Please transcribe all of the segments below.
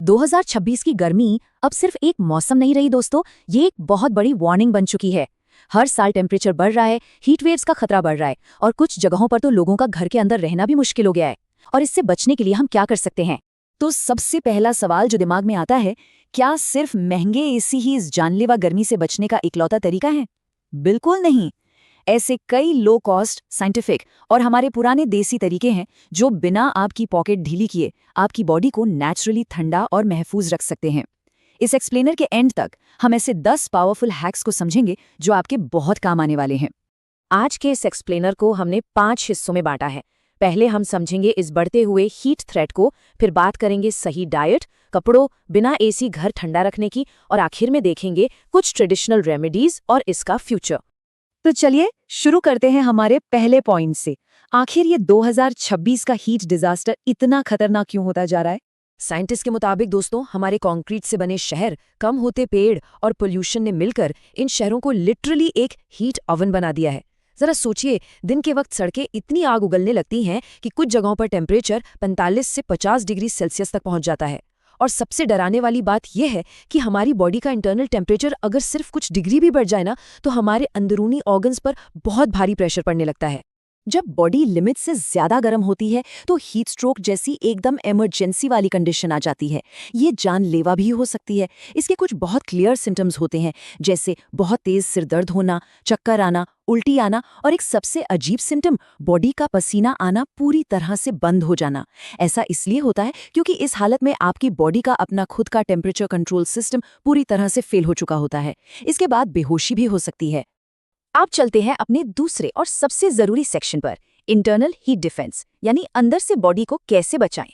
2026 की गर्मी अब सिर्फ एक मौसम नहीं रही दोस्तों, ये एक बहुत बड़ी वार्निंग बन चुकी है। हर साल टेम्परेचर बढ़ रहा है, हीट वेव्स का खतरा बढ़ रहा है और कुछ जगहों पर तो लोगों का घर के अंदर रहना भी मुश्किल हो गया है। और इससे बचने के लिए हम क्या कर सकते हैं? तो सबसे पहला सवाल जो दिमाग में आता है, क्या सिर्फ महंगे एसी ही इस जानलेवा गर्मी से बचने का इकलौता तरीका है? बिल्कुल नहीं। ऐसे कई लो कॉस्ट, साइंटिफिक और हमारे पुराने देसी तरीके हैं जो बिना आपकी पॉकेट ढीली किए आपकी बॉडी को नेचुरली ठंडा और महफूज रख सकते हैं। इस एक्सप्लेनर के एंड तक हम ऐसे 10 पावरफुल हैक्स को समझेंगे जो आपके बहुत काम आने वाले हैं। आज के इस एक्सप्लेनर को हमने 5 हिस्सों में बांटा है। पहले हम समझेंगे इस बढ़ते हुए हीट थ्रेट को, फिर बात करेंगे सही डाइट, कपड़ों, बिना एसी घर ठंडा रखने की, और आखिर में देखेंगे कुछ ट्रेडिशनल रेमेडीज और इसका फ्यूचर। तो चलिए शुरू करते हैं हमारे पहले पॉइंट से। आखिर ये 2026 का हीट डिजास्टर इतना खतरनाक क्यों होता जा रहा है? साइंटिस्ट के मुताबिक दोस्तों, हमारे कंक्रीट से बने शहर, कम होते पेड़ और पोल्यूशन ने मिलकर इन शहरों को लिटरली एक हीट ओवन बना दिया है। जरा सोचिए, दिन के वक्त सड़कें इतनी आग उगलने लगती हैं कि कुछ जगहों पर टेम्परेचर 45 से 50 डिग्री सेल्सियस तक पहुंच जाता है। और सबसे डराने वाली बात यह है कि हमारी बॉडी का इंटरनल टेम्परेचर अगर सिर्फ कुछ डिग्री भी बढ़ जाए ना, तो हमारे अंदरूनी ऑर्गन्स पर बहुत भारी प्रेशर पड़ने लगता है। जब बॉडी लिमिट से ज्यादा गर्म होती है तो हीट स्ट्रोक जैसी एकदम इमरजेंसी वाली कंडीशन आ जाती है। ये जानलेवा भी हो सकती है। इसके कुछ बहुत क्लियर सिम्टम्स होते हैं, जैसे बहुत तेज सिर दर्द होना, चक्कर आना, उल्टी आना और एक सबसे अजीब सिम्टम, बॉडी का पसीना आना पूरी तरह से बंद हो जाना। ऐसा इसलिए होता है क्योंकि इस हालत में आपकी बॉडी का अपना खुद का टेम्परेचर कंट्रोल सिस्टम पूरी तरह से फेल हो चुका होता है। इसके बाद बेहोशी भी हो सकती है। अब चलते हैं अपने दूसरे और सबसे जरूरी सेक्शन पर, इंटरनल हीट डिफेंस, यानी अंदर से बॉडी को कैसे बचाएं।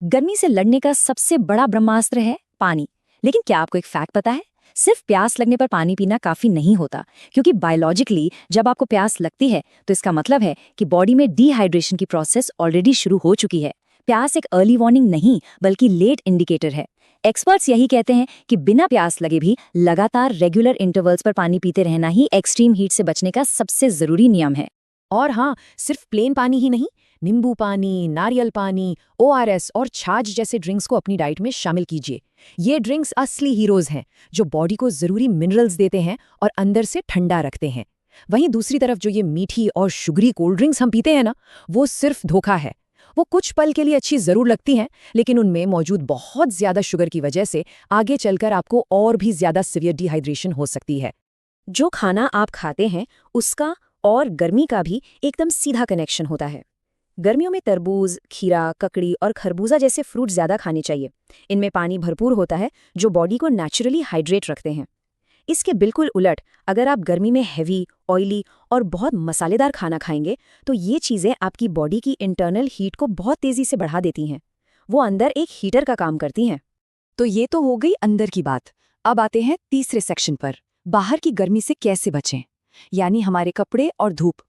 गर्मी से लड़ने का सबसे बड़ा ब्रह्मास्त्र है पानी। लेकिन क्या आपको एक फैक्ट पता है? सिर्फ प्यास लगने पर पानी पीना काफी नहीं होता, क्योंकि बायोलॉजिकली जब आपको प्यास लगती है तो इसका मतलब है कि बॉडी में डिहाइड्रेशन की प्रोसेस ऑलरेडी शुरू हो चुकी है। प्यास एक अर्ली वार्निंग नहीं बल्कि लेट इंडिकेटर है। एक्सपर्ट्स यही कहते हैं कि बिना प्यास लगे भी लगातार रेगुलर इंटरवल्स पर पानी पीते रहना ही एक्सट्रीम हीट से बचने का सबसे जरूरी नियम है। और हाँ, सिर्फ प्लेन पानी ही नहीं, नींबू पानी, नारियल पानी, ORS और छाछ जैसे ड्रिंक्स को अपनी डाइट में शामिल कीजिए। ये ड्रिंक्स असली हीरोज हैं जो बॉडी को जरूरी मिनरल्स देते हैं और अंदर से ठंडा रखते हैं। वहीं दूसरी तरफ जो ये मीठी और शुगरी कोल्ड ड्रिंक्स हम पीते हैं ना, वो सिर्फ धोखा है। वो कुछ पल के लिए अच्छी जरूर लगती हैं, लेकिन उनमें मौजूद बहुत ज्यादा शुगर की वजह से आगे चलकर आपको और भी ज्यादा सीवियर डिहाइड्रेशन हो सकती है। जो खाना आप खाते हैं उसका और गर्मी का भी एकदम सीधा कनेक्शन होता है। गर्मियों में तरबूज, खीरा, ककड़ी और खरबूजा जैसे फ्रूट ज्यादा खाने चाहिए। इनमें पानी भरपूर होता है जो बॉडी को नेचुरली हाइड्रेट रखते हैं। इसके बिल्कुल उलट, अगर आप गर्मी में हैवी, ऑयली और बहुत मसालेदार खाना खाएंगे तो ये चीज़ें आपकी बॉडी की इंटरनल हीट को बहुत तेज़ी से बढ़ा देती हैं। वो अंदर एक हीटर का काम करती हैं। तो ये तो हो गई अंदर की बात। अब आते हैं तीसरे सेक्शन पर, बाहर की गर्मी से कैसे बचें, यानी हमारे कपड़े और धूप।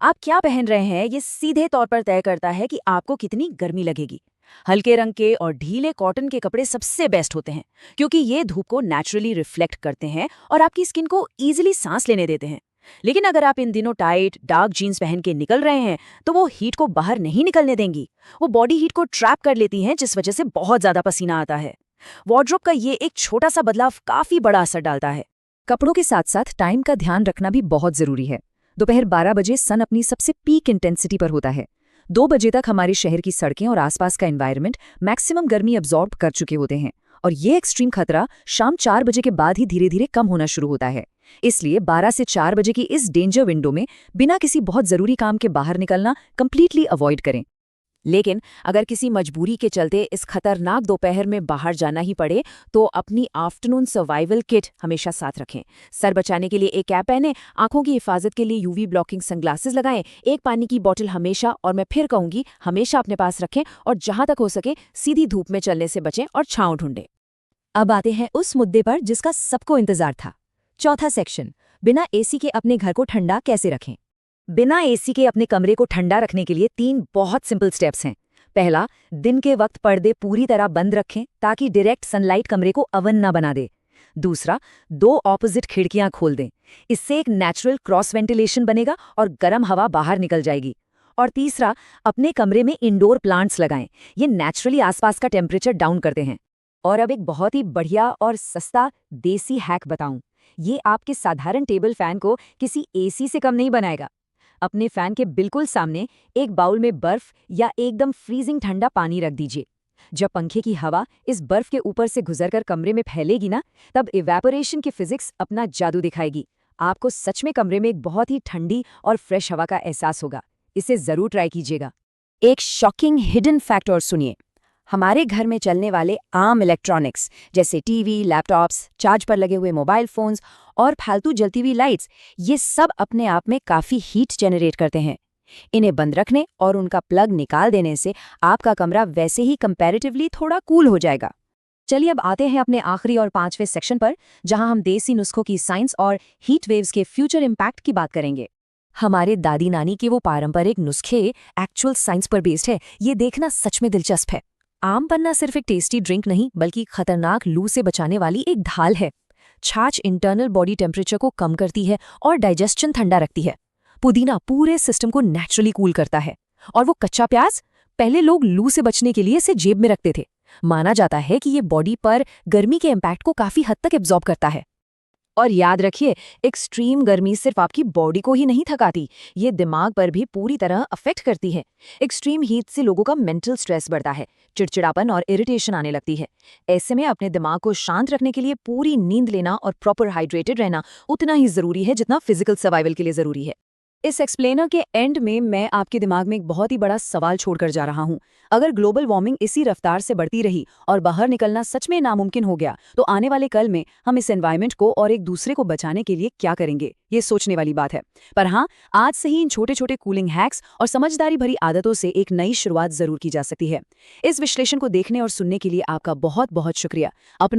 आप क्या पहन रहे हैं ये सीधे तौर पर तय करता है कि आपको कितनी गर्मी लगेगी। हल्के रंग के और ढीले कॉटन के कपड़े सबसे बेस्ट होते हैं, क्योंकि ये धूप को नेचुरली रिफ्लेक्ट करते हैं और आपकी स्किन को ईजिली सांस लेने देते हैं। लेकिन अगर आप इन दिनों टाइट, डार्क जीन्स पहन के निकल रहे हैं तो वो हीट को बाहर नहीं निकलने देंगी। वो बॉडी हीट को ट्रैप कर लेती हैं, जिस वजह से बहुत ज्यादा पसीना आता है। वार्डरोब का ये एक छोटा सा बदलाव काफी बड़ा असर डालता है। कपड़ों के साथ साथ टाइम का ध्यान रखना भी बहुत जरूरी है। दोपहर 12 बजे सन अपनी सबसे पीक इंटेंसिटी पर होता है। 2 बजे तक हमारे शहर की सड़कें और आसपास का एनवायरनमेंट मैक्सिमम गर्मी अब्जॉर्ब कर चुके होते हैं, और ये एक्सट्रीम खतरा शाम 4 बजे के बाद ही धीरे धीरे कम होना शुरू होता है। इसलिए 12 से 4 बजे की इस डेंजर विंडो में बिना किसी बहुत जरूरी काम के बाहर निकलना कंप्लीटली अवॉइड करें। लेकिन अगर किसी मजबूरी के चलते इस खतरनाक दोपहर में बाहर जाना ही पड़े तो अपनी आफ्टरनून सर्वाइवल किट हमेशा साथ रखें। सर बचाने के लिए एक कैप पहनें, आंखों की हिफाजत के लिए UV ब्लॉकिंग सनग्लासेस लगाएं, एक पानी की बोतल हमेशा, और मैं फिर कहूंगी, हमेशा अपने पास रखें, और जहां तक हो सके सीधी धूप में चलने से बचें और छांव ढूंढें। अब आते हैं उस मुद्दे पर जिसका सबको इंतजार था। चौथा सेक्शन, बिना एसी के अपने घर को ठंडा कैसे रखें। बिना एसी के अपने कमरे को ठंडा रखने के लिए 3 बहुत सिंपल स्टेप्स हैं। पहला, दिन के वक्त पर्दे पूरी तरह बंद रखें ताकि डायरेक्ट सनलाइट कमरे को अवन ना बना दे। दूसरा, 2 ऑपोजिट खिड़कियां खोल दें। इससे एक नेचुरल क्रॉस वेंटिलेशन बनेगा और गर्म हवा बाहर निकल जाएगी। और तीसरा, अपने कमरे में इंडोर प्लांट्स लगाएं। ये नेचुरली आसपास का टेम्परेचर डाउन करते हैं। और अब एक बहुत ही बढ़िया और सस्ता देसी हैक बताऊं। ये आपके साधारण टेबल फैन को किसी एसी से कम नहीं बनाएगा। अपने फैन के बिल्कुल सामने एक बाउल में बर्फ या एकदम फ्रीजिंग ठंडा पानी रख दीजिए। जब पंखे की हवा इस बर्फ के ऊपर से गुजरकर कमरे में फैलेगी ना, तब इवेपोरेशन की फिजिक्स अपना जादू दिखाएगी। आपको सच में कमरे में एक बहुत ही ठंडी और फ्रेश हवा का एहसास होगा। इसे जरूर ट्राई कीजिएगा। एक शॉकिंग हिडन फैक्ट और सुनिए। हमारे घर में चलने वाले आम इलेक्ट्रॉनिक्स जैसे टीवी, लैपटॉप्स, चार्ज पर लगे हुए मोबाइल फोन्स और फालतू जलती हुई लाइट्स, ये सब अपने आप में काफ़ी हीट जनरेट करते हैं। इन्हें बंद रखने और उनका प्लग निकाल देने से आपका कमरा वैसे ही कंपैरेटिवली थोड़ा कूल हो जाएगा। चलिए अब आते हैं अपने आखिरी और 5वें सेक्शन पर, जहां हम देसी नुस्खों की साइंस और हीट वेव्स के फ्यूचर इम्पैक्ट की बात करेंगे। हमारे दादी नानी के वो पारंपरिक नुस्खे एक्चुअल साइंस पर बेस्ड है, ये देखना सच में दिलचस्प है। आम पन्ना सिर्फ एक टेस्टी ड्रिंक नहीं, बल्कि खतरनाक लू से बचाने वाली एक ढाल है। छाछ इंटरनल बॉडी टेम्परेचर को कम करती है और डाइजेशन ठंडा रखती है। पुदीना पूरे सिस्टम को नेचुरली कूल करता है। और वो कच्चा प्याज, पहले लोग लू से बचने के लिए इसे जेब में रखते थे। माना जाता है कि ये बॉडी पर गर्मी के इम्पैक्ट को काफी हद तक एब्जॉर्ब करता है। और याद रखिए, एक्सट्रीम गर्मी सिर्फ आपकी बॉडी को ही नहीं थकाती, ये दिमाग पर भी पूरी तरह अफेक्ट करती है। एक्सट्रीम हीट से लोगों का मेंटल स्ट्रेस बढ़ता है, चिड़चिड़ापन और इरिटेशन आने लगती है। ऐसे में अपने दिमाग को शांत रखने के लिए पूरी नींद लेना और प्रॉपर हाइड्रेटेड रहना उतना ही जरूरी है जितना फिजिकल सर्वाइवल के लिए जरूरी है। इस एक्सप्लेनर के एंड में मैं आपके दिमाग में एक बहुत ही बड़ा सवाल छोड़कर जा रहा हूं। अगर ग्लोबल वार्मिंग इसी रफ्तार से बढ़ती रही और बाहर निकलना सच में नामुमकिन हो गया, तो आने वाले कल में हम इस एनवायरनमेंट को और एक दूसरे को बचाने के लिए क्या करेंगे, ये सोचने वाली बात है। पर हाँ, आज से ही इन छोटे छोटे कूलिंग हैक्स और समझदारी भरी आदतों से एक नई शुरुआत जरूर की जा सकती है। इस विश्लेषण को देखने और सुनने के लिए आपका बहुत बहुत शुक्रिया। अपना